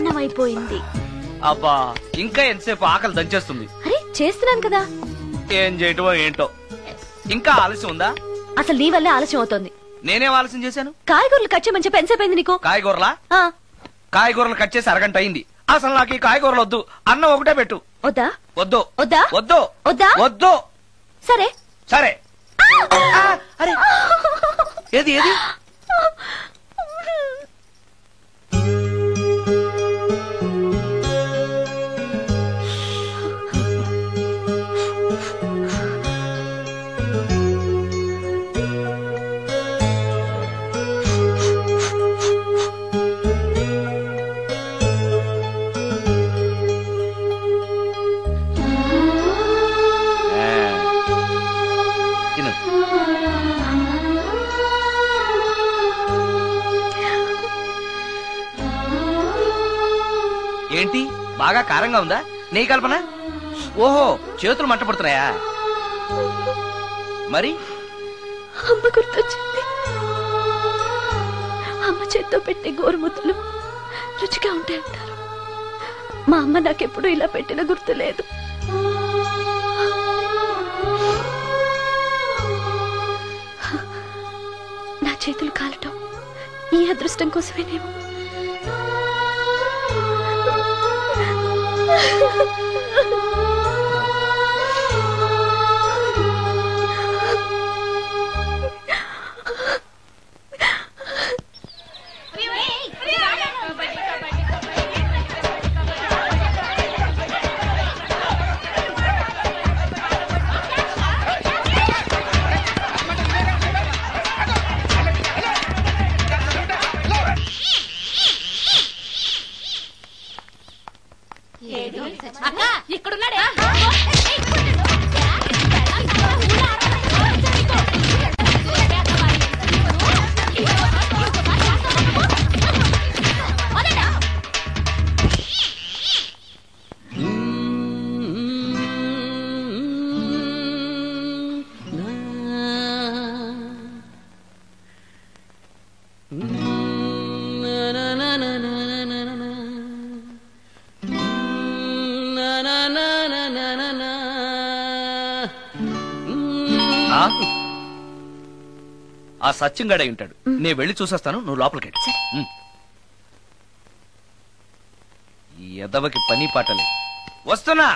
అన్నం అయిపోయింది. అబ్బా ఇంకా ఎంతసేపు ఆకలి దంచేస్తుంది. అరే చేస్తున్నాను కదా. ఏం చేయటమో ఏంటో. ఇంకా ఆలస్యం ఉందా? అసలు నీ వల్లే ఆలస్యం అవుతోంది. నేనేం ఆలస్యం చేశాను? కాయగూరలు కట్ చేయమని చెప్పి ఎంతసేపు అయింది నీకు? కాయగూరలా? కాయగూరలు కట్ చేసి అరగంట అయింది. అసలు నాకు ఈ కాయగూరలు వద్దు. అన్నం ఒకటే పెట్టు. వద్దా? వద్దు వద్దా? వద్దు వద్దా? వద్దు. సరే సరే. అరే ఏది ఏది? ఏంటి బాగా కారంగా ఉందా? నెయ్యి కల్పన? ఓహో చేతులు మంట పడుతున్నాయా? మరి అమ్మ గుర్తొచ్చింది. అమ్మ చేత్తో పెట్టే గోరుముద్దలు రుచిగా ఉంటాయంటారు. మా అమ్మ నాకెప్పుడు ఇలా పెట్టిన గుర్తు లేదు. నా చేతులు కాలటం ఈ అదృష్టం కోసమేనేమో. ఆ సత్యంగాడై ఉంటాడు. నేను వెళ్ళి చూసేస్తాను, నువ్వు లోపలికి. ఈ ఎదవకి పని పాటలే. వస్తున్నా.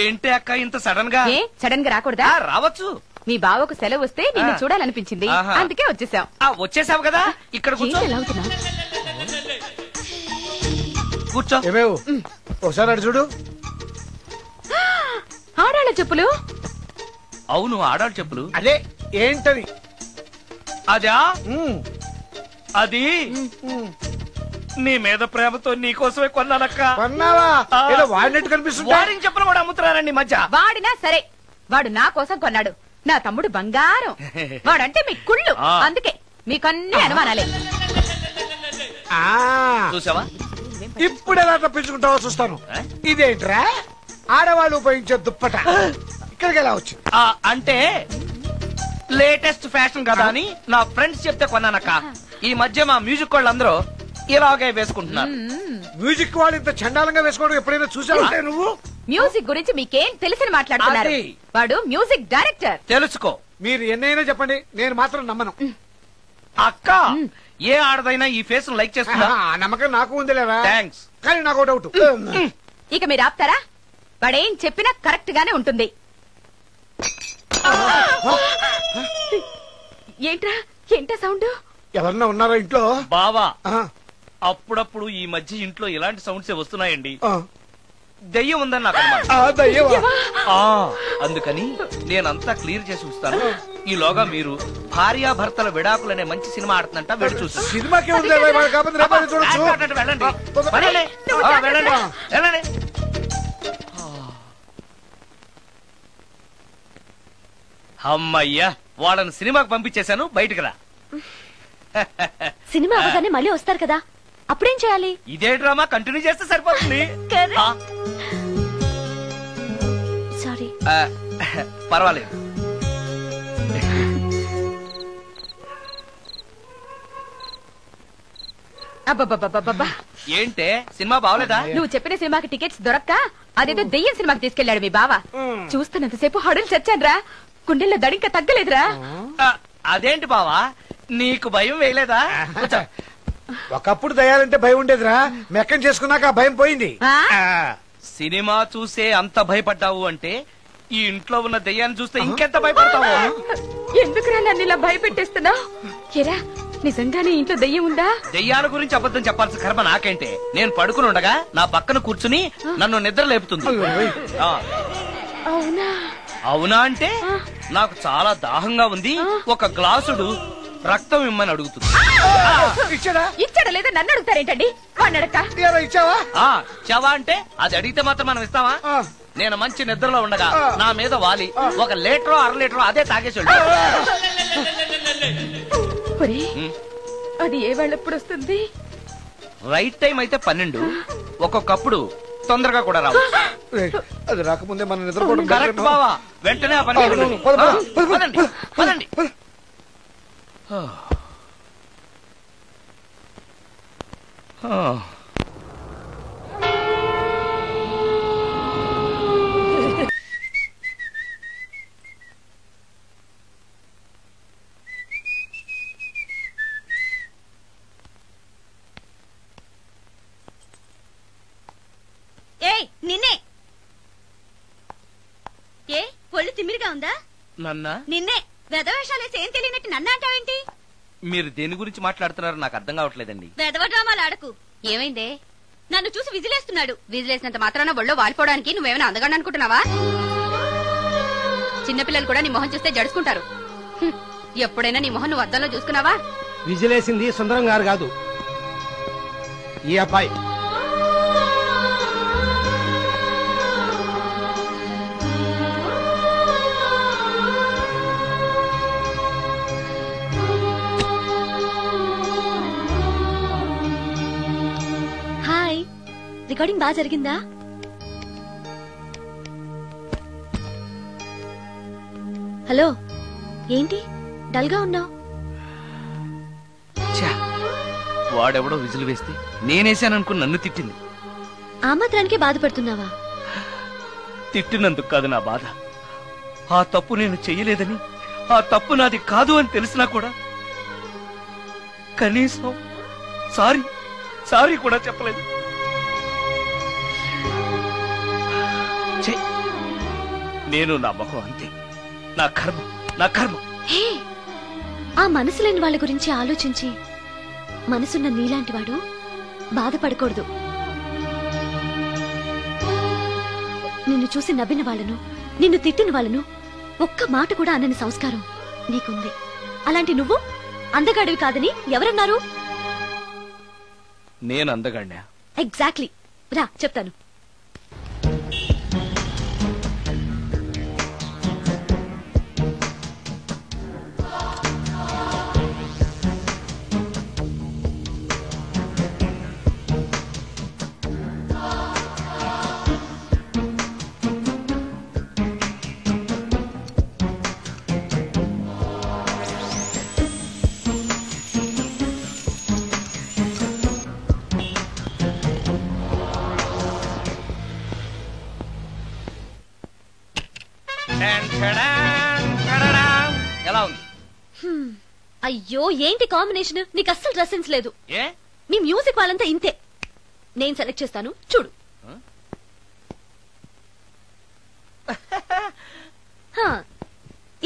ఏంటి అక్క ఇంత సడన్ గా? సడన్ గా రాకూడదా? రావచ్చు. మీ బావకు సెలవు వస్తే నిన్ను చూడాలనిపించింది, అందుకే వచ్చేసాం. వచ్చేసావు కదా, ఇక్కడ కూర్చో. కూర్చో. ఒకసారి అటు చూడు. ఆడాళ్ళ చెప్పులు. అవును ఆడాళ్ళ చెప్పులు. అదే ఏంటని? అదా అది నీ మీద ప్రేమతో నీకోసమే కొన్నానక్క. కొన్నావా? ఏదో వాడినట్టు కనిపిస్తుంది. వాడిని చెప్పులు కూడా అమ్ముతున్నారండి మధ్య. వాడినా సరే, వాడు నా కోసం కొన్నాడు. నా తమ్ముడు బంగారం. వాడంటే మీ కుళ్ళు, అందుకే మీకన్నీ అనుమానాలే. చూసావా? ఇప్పుడు ఎలా తప్పించుకుంటావో చూస్తాను. ఇదేంట్రా ఆడవాళ్ళు ఉపయోగించే దుప్పట ఇక్కడికి ఎలా వచ్చింది? అంటే లేటెస్ట్ ఫ్యాషన్ కదా అని నా ఫ్రెండ్స్ చెప్తే కొన్నానక్క. ఈ మధ్య మా మ్యూజిక్ వాళ్ళందరూ ఇలాగే వేసుకుంటున్నారు. మ్యూజిక్ వాళ్ళు ఇంత చండాలంగా వేసుకోవడం ఎప్పుడైనా చూసావా నువ్వు? మ్యూజిక్ గురించి మీకేం తెలిసిన మాట్లాడుతున్నారు? వాడు మ్యూజిక్ డైరెక్టర్. తెలుసుకో. మీరు ఎన్నైనా చెప్పండి, నేను మాత్రం నమ్మను. అక్క ఏ ఆడదైనా ఈ ఫేస్ లైక్ చేస్తుందా? నమ్మకం నాకు ఉంది లేదా? థ్యాంక్స్. కానీ నాకు డౌట్. ఇక మీరు ఆపుతారా? వాడేం చెప్పినా కరెక్ట్ గానే ఉంటుంది. ఏంట్రా ఏంటా సౌండ్? ఎవరన్నా ఉన్నారా ఇంట్లో? బావా అప్పుడప్పుడు ఈ మధ్య ఇంట్లో ఇలాంటి సౌండ్స్ వస్తున్నాయండి. దెయ్యం ఉందని నాకు అందుకని నేనంతా క్లియర్ చేసి ఉంచుతాను. ఈలోగా మీరు భార్యాభర్తల విడాకులనే మంచి సినిమా ఆడుతుందంట, వెళ్ళి చూస్తాను. సినిమాకి అమ్మయ్యా, వాళ్ళని సినిమాకి పంపించేశాను. బయటకు రా. సినిమా అవగానే మళ్ళీ వస్తారు కదా, అప్పుడేం చేయాలి? ఇదే డ్రామా కంటిన్యూ చేస్తే సరిపోతుంది. సారీ. పర్వాలేదు. అబ్బబ్బబ్బబ్బబ్బా, ఏంటే సినిమా బాగలేదా? నువ్వు చెప్పిన సినిమాకి టికెట్స్ దొరక్క అదేదో దెయ్యం సినిమాకి తీసుకెళ్లాడు మీ బావ. చూస్తున్నంతసేపు హడులు చచ్చాన్రా, గుండెల్లో దడింక తగ్గలేదురా. అదేంటి బావా, నీకు భయం వేయలేదా? ఒకప్పుడు దయాలంటే భయం ఉండేదిరా, మెక్కం చేసుకున్నాక ఆ భయం పోయింది. సినిమా చూసే అంత భయపడ్డావు అంటే ఈ ఇంట్లో ఉన్న దెయ్యాన్ని చూస్తే ఇంకెంత భయపడతావు? ఎందుకురా నన్ను ఇలా భయపెట్టేస్తున్నావు? ఎరా నిజంగానే ఇంట్లో దెయ్యం ఉందా? దెయ్యాల గురించి అబద్ధం చెప్పాల్సిన కర్మ నాకేంటే? నేను పడుకుని ఉండగా నా పక్కన కూర్చుని నన్ను నిద్ర లేపుతుంది. అవునా? అవునా అంటే నాకు చాలా దాహంగా ఉంది, ఒక గ్లాసుడు రక్తం ఇమ్మని అడుగుతుంది. ఇచ్చాడా లేదా నన్ను అడుగుతారేంటండి? వాడిని అడక్క. ఇచ్చావా? చవా అంటే అది అడిగితే మాత్రం మనం ఇస్తావా? నేను మంచి నిద్రలో ఉండగా నా మీద వాలి ఒక లీటరో 1/2 లీటరో అదే తాగేసాడు. అది ఏ వాళ్ళెప్పుడు వస్తుంది? రైట్ టైం అయితే 12, ఒక్కొక్కప్పుడు తొందరగా కూడా రావు. అది రాకముందే మనం నిద్రపోవడం కరెక్ట్ బావా, వెంటనే ఆ పని చేయండి. పదండి, పదండి. ఏయ్ నిన్నే. ఏ ఒళ్ళు తిమ్మిరిగా ఉందా? నన్నా? నిన్నే. వెధవేషాలేసి ఏం తెలియనట్టు నన్ను అంటావేంటి? మీరు దేని గురించి మాట్లాడుతున్నారు నాకు అర్థం కావట్లేదండి. వెధవ డ్రామాలు ఆడకు. ఏమైందే? నన్ను చూసి విజిలేస్తున్నాడు. విజిలేసినంత మాత్రాన ఒళ్ళో వాలిపోవడానికి నువ్వేమైనా అందగాడు అనుకుంటున్నావా? చిన్నపిల్లలు కూడా నీ మొహం చూస్తే జడుచుకుంటారు. ఎప్పుడైనా నీ మొహం నువ్వు అద్దంలో చూసుకున్నావా? విజిలేసింది సుందరం గారు కాదు, ఈ అబ్బాయి. హాయ్, రికార్డింగ్ బాగా జరిగిందా? హలో, ఏంటి డల్ గా ఉన్నావు? వాడెవడో విజిల్ వేస్తే నేనేసాననుకుని నన్ను తిట్టింది. ఆ మాత్రానికే బాధపడుతున్నావా? తిట్టినందుకు కాదు నా బాధ, ఆ తప్పు నేను చెయ్యలేదని, ఆ తప్పు నాది కాదు అని తెలిసినా కూడా కనీసం సారీ సారీ కూడా చెప్పలేదు. నేను నా మొహం అంతే, నా కర్మ నా కర్మ. హే, ఆ మనసు లేని వాళ్ళ గురించి ఆలోచించి మనసున్న నీలాంటి వాడు బాధపడకూడదు. నిన్ను చూసి నవ్విన వాళ్ళను, నిన్ను తిట్టిన వాళ్ళను ఒక్క మాట కూడా అనని సంస్కారం నీకుంది. అలాంటి నువ్వు అందగాడివి కాదని ఎవరన్నారు? నేను అందగాడినా? ఎగ్జాక్ట్లీ. రా చెప్తాను. ఎలా ఉంది? అయ్యో, ఏంటి కాంబినేషన్? నీకు అస్సలు డ్రెస్ సెన్స్ లేదు. ఏ, మీ మ్యూజిక్ వాళ్ళంతా ఇంతే. నేను సెలెక్ట్ చేస్తాను, చూడు.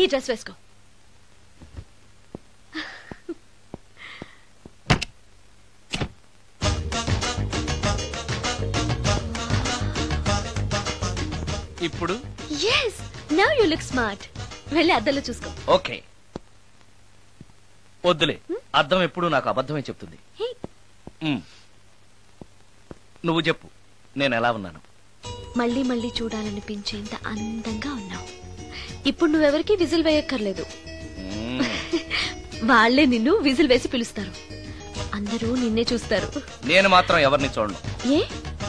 ఈ డ్రెస్ వేసుకో. ఇప్పుడు yes, now you look smart. వెళ్ళి అద్దంలో చూసుకో. ఓకే. వద్దులే, అర్థం ఎప్పుడు నాకు అబద్ధమే చెప్తుంది. నువ్వు చెప్పు, నేను ఎలా ఉన్నాను? మళ్ళీ మళ్ళీ చూడాలనిపించేంత అందంగా ఉన్నావు. ఇప్పుడు నువ్వెవరికి విజిల్ వేయక్కర్లేదు. వాళ్లే నిన్ను విజిల్ వేసి పిలుస్తారు. అందరూ నిన్నే చూస్తారు. నేను మాత్రం ఎవరిని చూడను.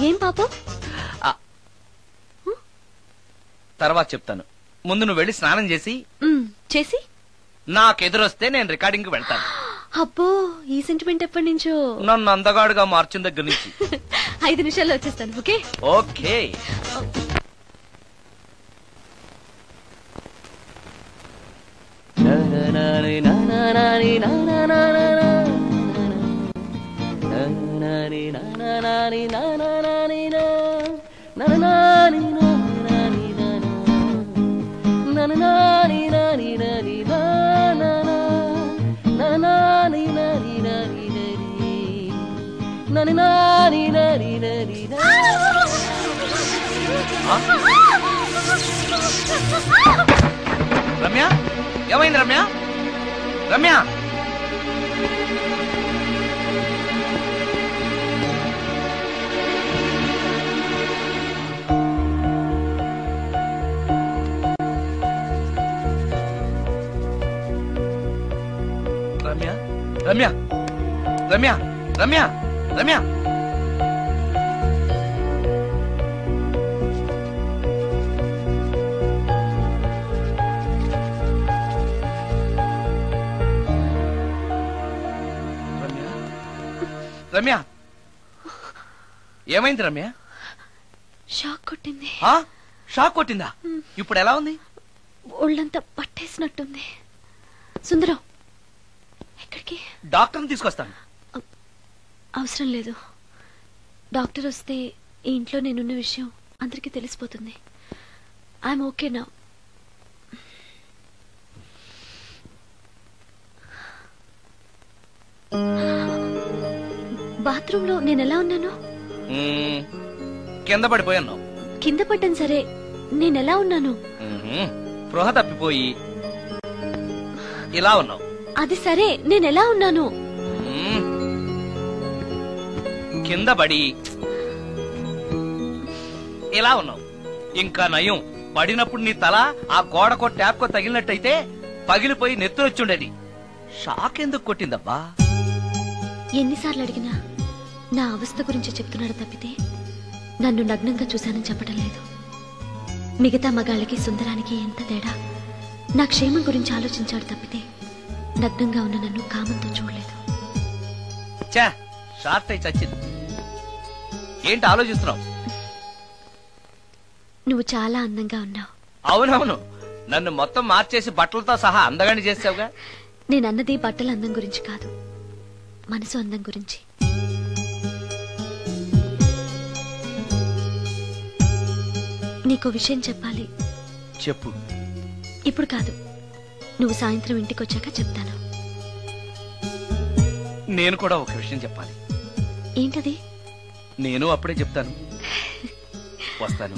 ఏం పాపం? తర్వాత చెప్తాను. ముందు నువ్వు వెళ్ళి స్నానం చేసి చేసి నాకెదురొస్తే నేను రికార్డింగ్ వెళ్తాను. అబ్బో ఈ సెంటిమెంట్ ఎప్పటి నుంచో? నన్ను అందగాడుగా మార్చిన దగ్గర నుంచి. 5 నిమిషాల్లో వచ్చేస్తాను. Okay okay. రమ్య, ఏమైంది రమ్య? రమ్య, రమ్య, రమ్య, రమ్య, రమ్య, రమ్య. రమ్య, ఏమైంది రమ్య? షాక్ కొట్టింది. షాక్ కొట్టిందా? ఇప్పుడు ఎలా ఉంది? ఒళ్ళంతా పట్టేసినట్టుంది. సుందరం, ఎక్కడికి? డాక్టర్ని తీసుకొస్తాను. అవసరం లేదు. డాక్టర్ వస్తే ఈ ఇంట్లో నేనున్న విషయం అందరికీ తెలిసిపోతుంది. ఐఎమ్ ఓకే నా. బాత్రూమ్ లో నేను ఎలా ఉన్నాను? కింద పడిపోయాను. కింద పడ్డాను సరే, నేనెలా ఉన్నాను? స్పృహ తప్పిపోయి ఇలా ఉన్నావు. అది సరే, నేనెలా ఉన్నాను? కింద పడి ఇలా ఉన్నావు. ఇంకా నయం, పడినప్పుడు నీ తల ఆ గోడకో ట్యాప్కో తగిలినట్టయితే పగిలిపోయి నెత్తురొచ్చుండేది. షాక్ ఎందుకు కొట్టిందబ్బా? ఎన్నిసార్లు అడిగినా నా అవస్థ గురించి చెప్తున్నాడు తప్పితే నన్ను నగ్నంగా చూశానని చెప్పడం లేదు. మిగతా మగాళ్ళకి సుందరానికి ఎంత తేడా. నా క్షేమం గురించి ఆలోచించాడు తప్పితే నగ్నంగా ఉన్న నన్ను కామంతో చూడలేదు. షార్ట్ అయి చచ్చింది. ఏంటి ఆలోచిస్తున్నావు? నువ్వు చాలా అందంగా ఉన్నావు. అవునవును, నన్ను మొత్తం మార్చేసి బట్టలతో సహా అందగాని చేసావుగా. నేనన్నది బట్టల అందం గురించి కాదు, మనసు అందం గురించి. నీకో విషయం చెప్పాలి. చెప్పు. ఇప్పుడు కాదు, నువ్వు సాయంత్రం ఇంటికి వచ్చాక చెప్తాను. నేను కూడా ఒక విషయం చెప్పాలి. ఏంటది? నేను అప్పుడే చెప్తాను. వస్తాను.